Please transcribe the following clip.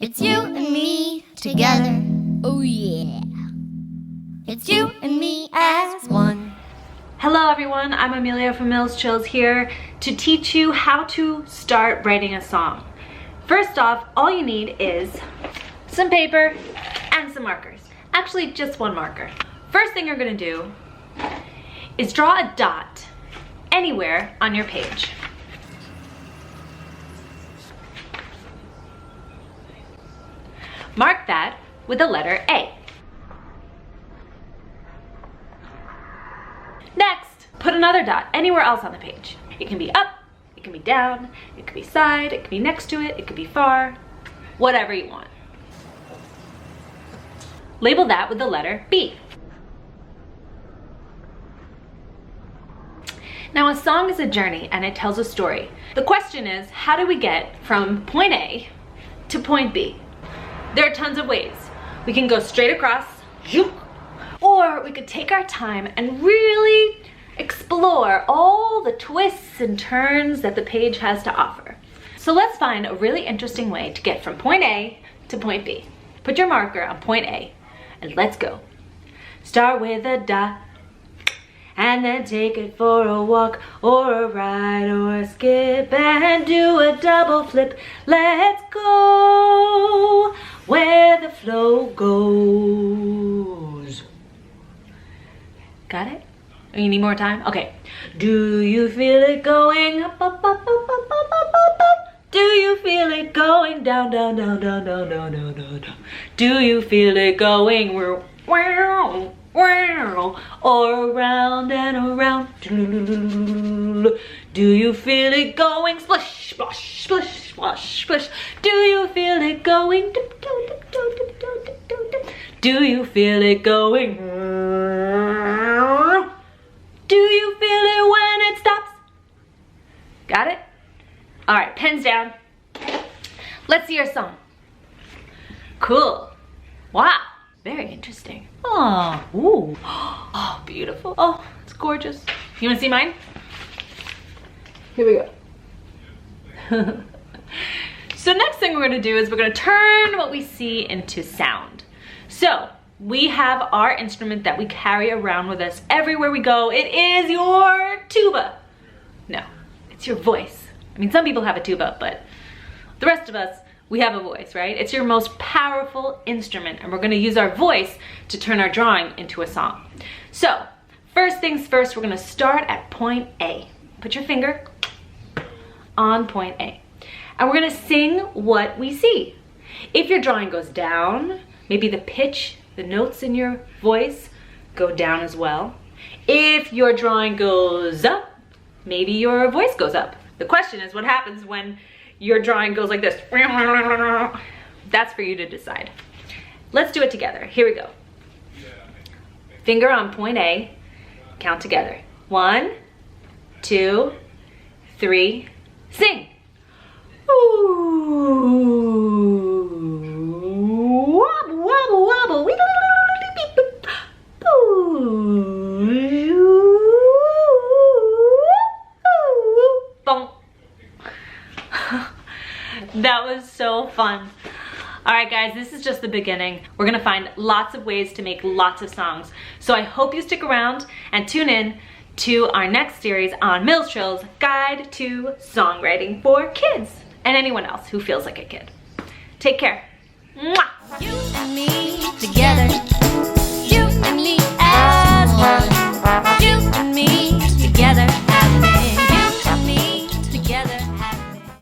It's you and me together. Oh yeah. It's you and me as one. Hello everyone, I'm Amelia from Trills here to teach you how to start writing a song. First off, all you need is some paper and some markers. Actually, just one marker. First thing you're gonna do is draw a dot anywhere on your page. Mark that with the letter A. Next, put another dot anywhere else on the page. It can be up, it can be down, it could be side, it could be next to it, it could be far, whatever you want. Label that with the letter B. Now, a song is a journey and it tells a story. The question is, how do we get from point A to point B? There are tons of ways. We can go straight across, or we could take our time and really explore all the twists and turns that the page has to offer. So let's find a really interesting way to get from point A to point B. Put your marker on point A and let's go. Start with a dot and then take it for a walk or a ride or a skip and do a double flip. Let's go where the flow goes. Got it? Oh, you need more time? Okay. Do you feel it going up, up, up, up, up, up, up, up, up? Do you feel it going down, down, down, down, down, down, down, down, down? Do you feel it going wow, wow, or around and around? Do you feel it going splish, splash, splish, splash, splish? Do you feel it going dip, dip, dip, dip, dip, dip, dip, dip? Do you feel it going? Do you feel it when it stops? Got it? All right, pens down. Let's see your song. Cool. Wow, very interesting. Oh, ooh. Oh, beautiful. Oh, it's gorgeous. You wanna see mine? Here we go. So next thing we're gonna do is we're gonna turn what we see into sound. So we have our instrument that we carry around with us everywhere we go. It is your tuba. No, it's your voice. I mean, some people have a tuba, but the rest of us, we have a voice, right? It's your most powerful instrument, and we're gonna use our voice to turn our drawing into a song. So, first things first, we're gonna start at point A. Put your finger on point A. And we're gonna sing what we see. If your drawing goes down, maybe the pitch, the notes in your voice go down as well. If your drawing goes up, maybe your voice goes up. The question is, what happens when your drawing goes like this? That's for you to decide. Let's do it together. Here we go. Finger on point A, count together. 1, 2, 3, sing. Ooh, wobble, wobble, wobble. That was so fun. All right, guys, this is just the beginning. We're gonna find lots of ways to make lots of songs. So I hope you stick around and tune in to our next series on Trills' Guide to Songwriting for Kids and anyone else who feels like a kid. Take care. Mwah. You and me together.